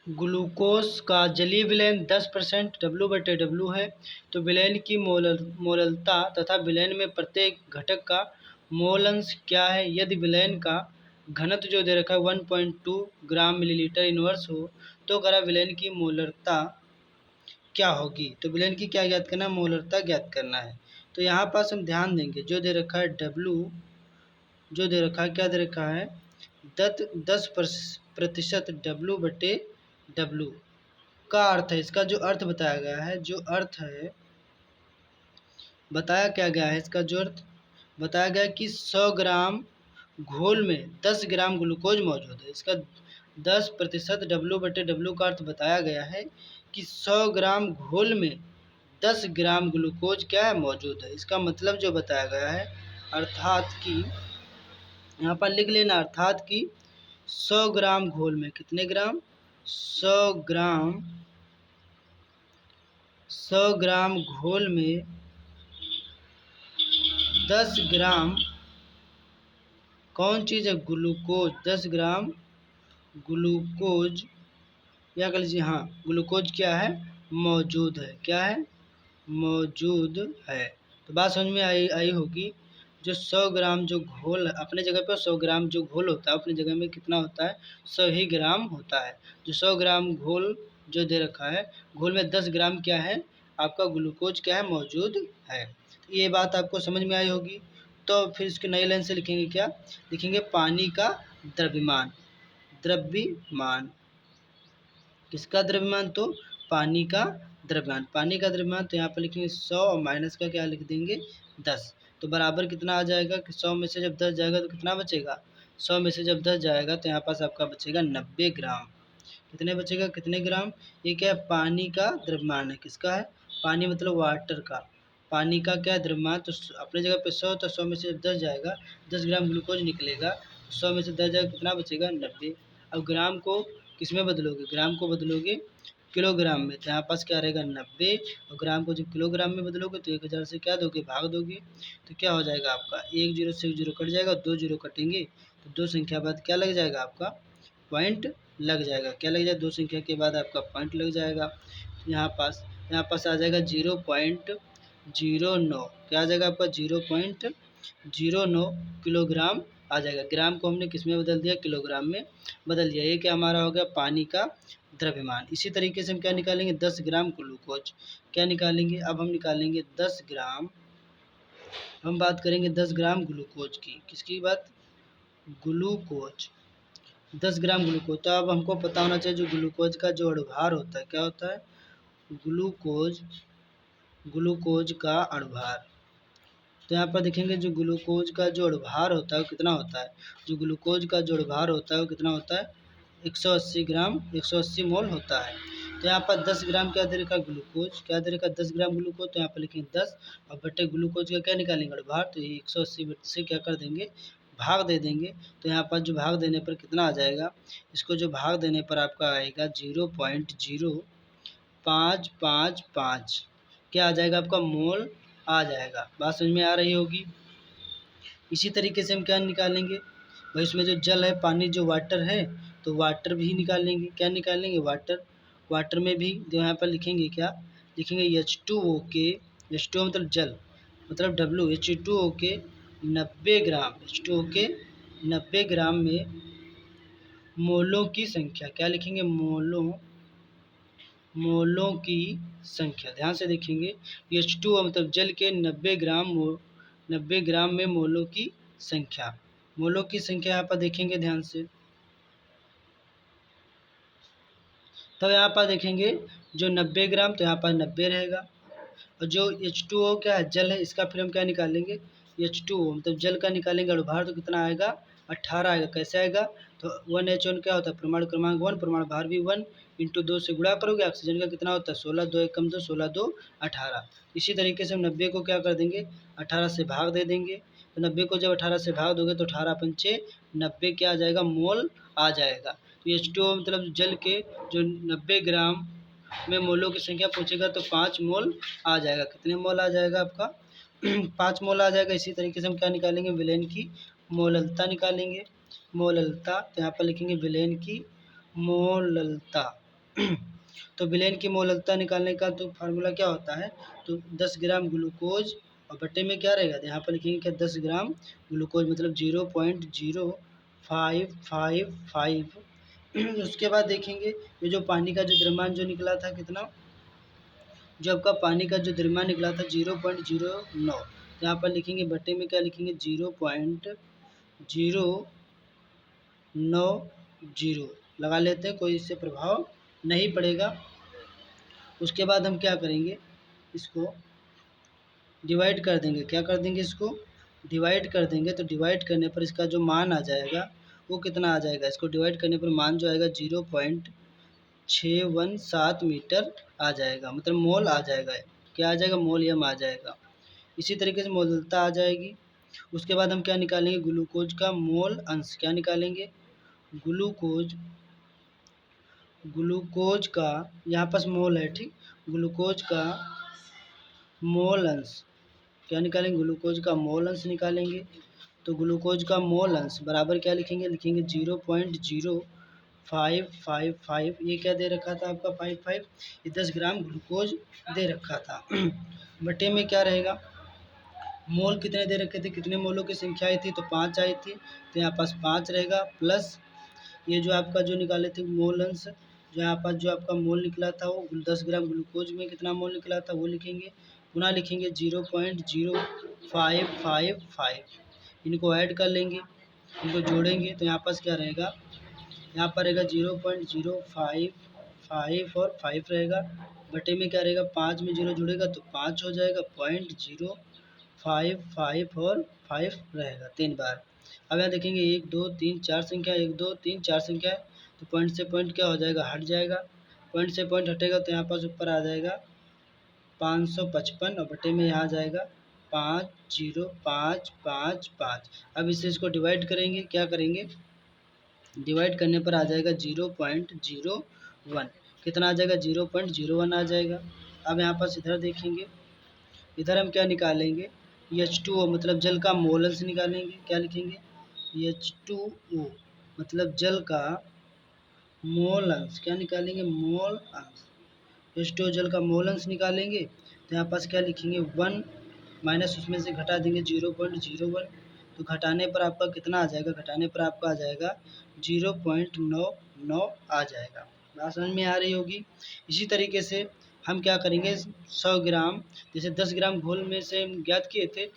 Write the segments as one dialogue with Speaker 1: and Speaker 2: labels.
Speaker 1: Glucose का जलीय विलयन 10% W/W है। तो विलयन की मोललता तथा विलयन में प्रत्येक घटक का मोल अंश क्या है? यदि विलयन का घनत्व जो दे रखा है 1.2 ग्राम मिलीलीटर इनवर्स हो तो करा विलयन की मोलरता क्या होगी? तो विलयन की क्या ज्ञात करना है? मोलरता ज्ञात करना है। तो यहाँ पास हम ध्यान देंगे, जो दे रखा है W, जो दे रखा है क्या दे रखा है 10% W/W का अर्थ है, इसका जो अर्थ बताया गया है, जो अर्थ है बताया क्या गया है, इसका जो अर्थ बताया गया है कि 100 ग्राम घोल में 10 ग्राम ग्लूकोज मौजूद है। इसका 10% W/W का अर्थ बताया गया है कि 100 ग्राम घोल में 10 ग्राम ग्लूकोज क्या है मौजूद है। इसका मतलब जो बताया गया है, अर्थात कि यहाँ पर लिख लेना, अर्थात कि 100 ग्राम घोल में कितने ग्राम? 100 ग्राम घोल में 10 ग्राम कौन चीज़ है? ग्लूकोज। 10 ग्राम ग्लूकोज या कह लीजिए, हाँ, ग्लूकोज क्या है? मौजूद है। क्या है? मौजूद है। तो बात समझ में आई होगी। जो 100 ग्राम जो घोल अपने जगह पे 100 ग्राम जो घोल होता है अपनी जगह में कितना होता है? 100 ही ग्राम होता है। जो 100 ग्राम घोल जो दे रखा है, घोल में 10 ग्राम क्या है? आपका ग्लूकोज क्या है? मौजूद है। ये बात आपको समझ में आई होगी। तो फिर इसके नई लाइन से लिखेंगे क्या? लिखेंगे पानी का द्रव्यमान। द्रव्यमान किसका द्रव्यमान? तो पानी का द्रव्यमान। पानी का द्रव्यमान तो यहाँ पर लिखेंगे 100 और माइनस का क्या लिख देंगे? 10। तो बराबर कितना आ जाएगा कि 100 में से जब 10 जाएगा तो कितना बचेगा? 100 में से जब 10 जाएगा तो यहाँ पास आपका बचेगा 90 ग्राम। कितने बचेगा? कितने ग्राम? ये क्या है? पानी का द्रव्यमान है। किसका है? पानी मतलब वाटर का। पानी का क्या द्रव्यमान? तो अपने जगह पे 100, तो 100 में से जब 10 जाएगा 10 ग्राम ग्लूकोज निकलेगा। 100 में से 10 जाएगा कितना बचेगा? 90। अब ग्राम को किस में बदलोगे? ग्राम को बदलोगे किलोग्राम में, तो यहाँ पास क्या रहेगा? 90। और ग्राम को जब किलोग्राम में बदलोगे तो 1000 से क्या दोगे? भाग दोगे। तो क्या हो जाएगा आपका? एक जीरो से एक जीरो कट जाएगा, 2 जीरो कटेंगे तो 2 संख्या बाद क्या लग जाएगा? आपका पॉइंट लग जाएगा। क्या लग जाएगा? 2 संख्या के बाद आपका पॉइंट लग जाएगा। यहाँ पास आ जाएगा 0.09। क्या आ जाएगा आपका? 0.09 किलोग्राम आ जाएगा। ग्राम को हमने किस में बदल दिया? किलोग्राम में बदल दिया। ये क्या हमारा हो गया? पानी का द्रव्यमान। इसी तरीके से हम क्या निकालेंगे? 10 ग्राम ग्लूकोज। क्या निकालेंगे? अब हम निकालेंगे 10 ग्राम, हम बात करेंगे 10 ग्राम ग्लूकोज की। किसकी बात? ग्लूकोज। 10 gram glucose. तो अब हमको पता होना चाहिए जो ग्लूकोज का जो अणुभार होता है, क्या होता है? ग्लूकोज का अणुभार। तो यहाँ पर देखेंगे जो ग्लूकोज का जो अणुभार होता है वो कितना होता है? जो ग्लूकोज का जो अणुभार होता है वो कितना होता है? 180 ग्राम, 180 मोल होता है। तो यहाँ पर 10 ग्राम क्या दे रखा? ग्लूकोज। क्या दे रखा? 10 ग्राम ग्लूकोज। तो यहाँ पर लिखेंगे 10 और बटे ग्लूकोज का क्या निकालेंगे? अणुभार। तो ये 180 से क्या कर देंगे? भाग दे देंगे। तो यहाँ पर जो भाग देने पर कितना आ जाएगा? इसको जो भाग देने पर आपका आएगा 0.0555। क्या आ जाएगा? आपका मोल आ जाएगा। बात समझ में आ रही होगी। इसी तरीके से हम क्या निकालेंगे? भाई इसमें जो जल है, पानी जो वाटर है, तो वाटर भी निकालेंगे। क्या निकालेंगे? वाटर। वाटर में भी जो यहाँ पर लिखेंगे क्या? लिखेंगे H2O के, H2O मतलब जल, मतलब W, H2O के 90 ग्राम, H2O के 90 ग्राम में मोलों की संख्या। क्या लिखेंगे? मोलों की संख्या। ध्यान से देखेंगे, H2O मतलब जल के 90 ग्राम में मोलों की संख्या। मोलों की संख्या यहाँ पर देखेंगे ध्यान से। तब यहाँ पर देखेंगे जो 90 ग्राम, तो यहाँ पर 90 रहेगा। और जो H2O क्या है? जल है। इसका फिर हम क्या निकालेंगे? H2O मतलब जल का निकालेंगे अणुभार, तो कितना आएगा? 18 आएगा। कैसे आएगा? तो 1H1 क्या होता है? परमाणु क्रमांक 1, परमाणु भार भी 1, इंटू 2 से गुणा करोगे। ऑक्सीजन का कितना होता है? 16, 2 1 कम 2, 16 2 18। इसी तरीके से हम 90 को क्या कर देंगे? 18 से भाग दे देंगे। तो 90 को जब 18 से भाग दोगे तो 18 पंचे 90 क्या आ जाएगा? मोल आ जाएगा। तो H2O मतलब जल के जो 90 ग्राम में मोलों की संख्या पूछेगा तो 5 मोल आ जाएगा। कितने मोल आ जाएगा आपका? 5 मोल आ जाएगा। इसी तरीके से हम क्या निकालेंगे? विलयन की मोललता निकालेंगे। मोललता, तो यहाँ पर लिखेंगे विलयन की मोललता। तो विलेन की मोलकता निकालने का तो फार्मूला क्या होता है, तो 10 ग्राम ग्लूकोज और बट्टे में क्या रहेगा, यहाँ पर लिखेंगे क्या 10 ग्राम ग्लूकोज मतलब 0.0555। उसके बाद देखेंगे ये जो पानी का जो द्रव्यमान जो निकला था कितना, जो आपका पानी का जो द्रव्यमान निकला था 0.09, यहाँ पर लिखेंगे बट्टे में क्या लिखेंगे 0.090 लगा लेते हैं, कोई इससे प्रभाव नहीं पड़ेगा। उसके बाद हम क्या करेंगे, इसको डिवाइड कर देंगे, क्या कर देंगे, इसको डिवाइड कर देंगे। तो डिवाइड करने पर इसका जो मान आ जाएगा वो कितना आ जाएगा, इसको डिवाइड करने पर मान जो आएगा 0.617 मीटर आ जाएगा, मतलब मोल आ जाएगा। क्या आ जाएगा, मोल यम आ जाएगा। इसी तरीके से मोलता आ जाएगी। उसके बाद हम क्या निकालेंगे, ग्लूकोज का मोल अंश, क्या निकालेंगे, ग्लूकोज ग्लूकोज का, यहाँ पास मोल है ठीक, ग्लूकोज का मोल अंश क्या निकालेंगे, ग्लूकोज का मोल अंश निकालेंगे। तो ग्लूकोज का मोल अंश बराबर क्या लिखेंगे, लिखेंगे 0.0555, ये क्या दे रखा था आपका 55, ये 10 ग्राम ग्लूकोज दे रखा था। बटे में क्या रहेगा, मोल कितने दे रखे थे, कितने मोलों की संख्या आई थी, तो 5 आई थी, तो यहाँ पास 5 रहेगा, प्लस ये जो आपका जो निकाले थे मोल अंश, जो यहाँ पर जो आपका मोल निकला था वो 10 ग्राम ग्लूकोज में कितना मोल निकला था वो लिखेंगे, पुनः लिखेंगे 0.0555, इनको ऐड कर लेंगे, इनको जोड़ेंगे, तो यहाँ पास क्या रहेगा, यहाँ पर रहेगा 0.055 और 5 रहेगा, बटे में क्या रहेगा, 5 में 0 जुड़ेगा तो 5 हो जाएगा, 0.055 और 5 रहेगा 3 बार। अब यहाँ देखेंगे 1 2 3 4 संख्या, 1 2 3 4 संख्या है, तो पॉइंट से पॉइंट क्या हो जाएगा, हट जाएगा, पॉइंट से पॉइंट हटेगा तो यहाँ पास ऊपर आ जाएगा 555 और बटे में यहाँ आ जाएगा 50555। अब इसको डिवाइड करेंगे, क्या करेंगे, डिवाइड करने पर आ जाएगा 0.01, कितना आ जाएगा 0.01 आ जाएगा। अब यहाँ पास इधर देखेंगे, इधर हम क्या निकालेंगे, H2O मतलब जल का मोल अंश निकालेंगे, क्या लिखेंगे, H2O मतलब जल का मोल अंश, क्या निकालेंगे, मोल अंश, H2O जल का मोल अंश निकालेंगे, तो यहाँ पास क्या लिखेंगे 1 माइनस उसमें से घटा देंगे 0.01, तो घटाने पर आपका कितना आ जाएगा, घटाने पर आपका आ जाएगा 0.99 आ जाएगा। बात समझ में आ रही होगी। इसी तरीके से हम क्या करेंगे, 100 ग्राम, जैसे 10 ग्राम घोल में से हम ज्ञात किए थे,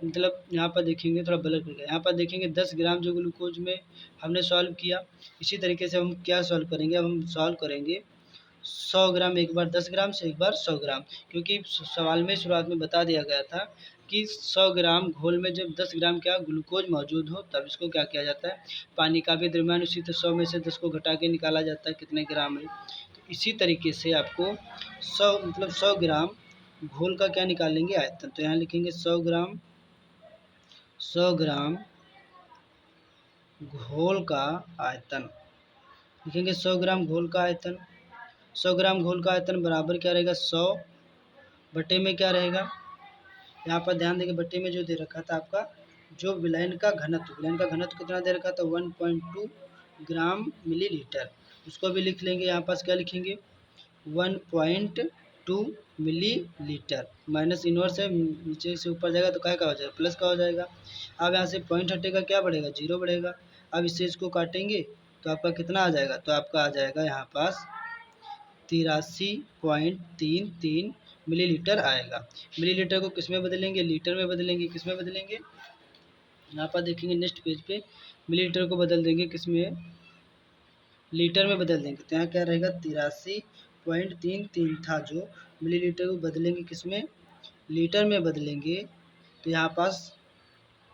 Speaker 1: मतलब यहाँ पर देखेंगे थोड़ा ब्लर कर गया, यहाँ पर देखेंगे 10 ग्राम जो ग्लूकोज में हमने सॉल्व किया, इसी तरीके से हम क्या सॉल्व करेंगे, अब हम सॉल्व करेंगे 100 ग्राम एक बार 10 ग्राम से एक बार 100 ग्राम, क्योंकि सवाल में शुरुआत में बता दिया गया था कि 100 ग्राम घोल में जब 10 ग्राम क्या ग्लूकोज मौजूद हो तब इसको क्या किया जाता है, पानी का भी द्रव्यमान उसी तो 100 में से 10 को घटा के निकाला जाता है कितने ग्राम है। तो इसी तरीके से आपको 100 मतलब 100 ग्राम घोल का क्या निकालेंगे, आयतन, तो यहाँ लिखेंगे 100 ग्राम घोल का आयतन, लिखेंगे 100 ग्राम घोल का आयतन, 100 ग्राम घोल का आयतन बराबर क्या रहेगा 100 बटे में क्या रहेगा, यहाँ पर ध्यान देंगे बटे में जो दे रखा था आपका जो विलयन का घनत्व, विलयन का घनत्व कितना दे रखा था 1.2 ग्राम मिलीलीटर, उसको भी लिख लेंगे, यहाँ पास क्या लिखेंगे 1.2 मिलीलीटर, माइनस इनवर्स है नीचे से ऊपर जाएगा तो क्या का हो जाएगा, प्लस का हो जाएगा। अब यहाँ से पॉइंट हटेगा क्या बढ़ेगा, 0 बढ़ेगा। अब इससे इसको काटेंगे तो आपका कितना आ जाएगा, तो आपका आ जाएगा यहाँ पास 83.33 मिलीलीटर आएगा। मिलीलीटर को किस में बदलेंगे, लीटर में बदलेंगे, किस में बदलेंगे, यहाँ पर देखेंगे नेक्स्ट पेज पे मिलीलीटर को बदल देंगे किस में, लीटर में बदल देंगे, तो यहाँ क्या रहेगा 83.33 था जो मिलीलीटर को बदलेंगे किस में, लीटर में बदलेंगे, तो यहाँ पास,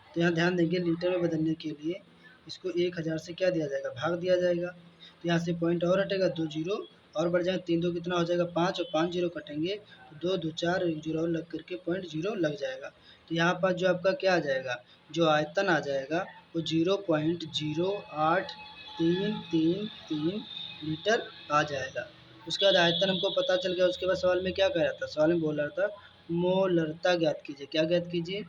Speaker 1: तो यहाँ ध्यान देंगे लीटर में बदलने के लिए इसको 1000 से क्या दिया जाएगा, भाग दिया जाएगा, तो यहाँ से पॉइंट और हटेगा 2 जीरो और बढ़ जाएगा, 3 2 कितना हो जाएगा 5 और 5 जीरो कटेंगे तो 2 2 4 1 जीरो और लग करके 0.0 लग जाएगा। तो यहाँ पर जो आपका क्या आ जाएगा, जो आयतन आ जाएगा वो 0.0833 लीटर आ जाएगा। उसके बाद आयतन हमको पता चल गया। उसके बाद सवाल में क्या कह रहा था, सवाल में बोल रहा था मोलरता ज्ञात कीजिए, क्या ज्ञात कीजिए,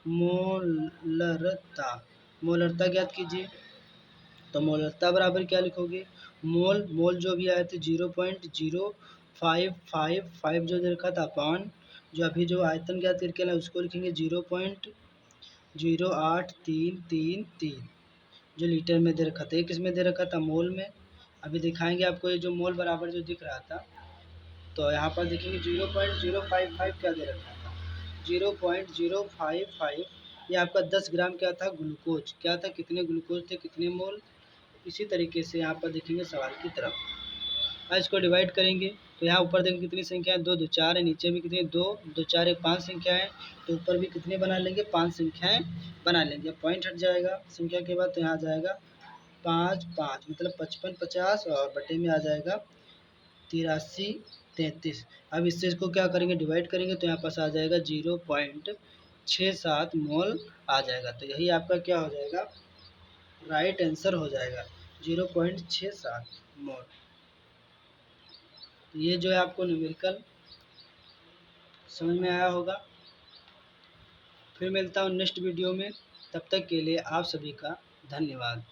Speaker 1: मोलरता, मोलरता ज्ञात कीजिए। तो मोलरता बराबर क्या लिखोगे, मोल मोल जो भी आए थे 0.0555 जो दे रखा था, अपॉन जो अभी जो आयतन ज्ञात करके ना उसको लिखेंगे 0.08333 जो लीटर में दे रखा था। ये किस में दे रखा था? मोल में। अभी दिखाएंगे आपको ये जो मोल बराबर जो दिख रहा था, तो यहाँ पर देखेंगे 0.055 क्या दे रखा था, 0.055। ये आपका 10 ग्राम क्या था? ग्लूकोज। क्या था? कितने ग्लूकोज थे, कितने मोल। इसी तरीके से यहाँ पर देखेंगे सवाल की तरफ। इसको डिवाइड करेंगे तो यहाँ ऊपर देखिए कितनी संख्या है, दो दो चार है, नीचे भी कितनी, दो दो चार एक 5 संख्या है, तो ऊपर भी कितने बना लेंगे? 5 संख्याएं बना लेंगे। पॉइंट हट जाएगा संख्या के बाद, तो यहाँ आ जाएगा 5 5 मतलब 55 50 और बटे में आ जाएगा 83 33। अब इससे इसको क्या करेंगे? डिवाइड करेंगे तो यहाँ पास आ जाएगा 0.67 मोल आ जाएगा। तो यही आपका क्या हो जाएगा? राइट आंसर हो जाएगा 0.67 मोल। तो ये जो है आपको न्यूमेरिकल समझ में आया होगा। फिर मिलता हूँ नेक्स्ट वीडियो में, तब तक के लिए आप सभी का धन्यवाद।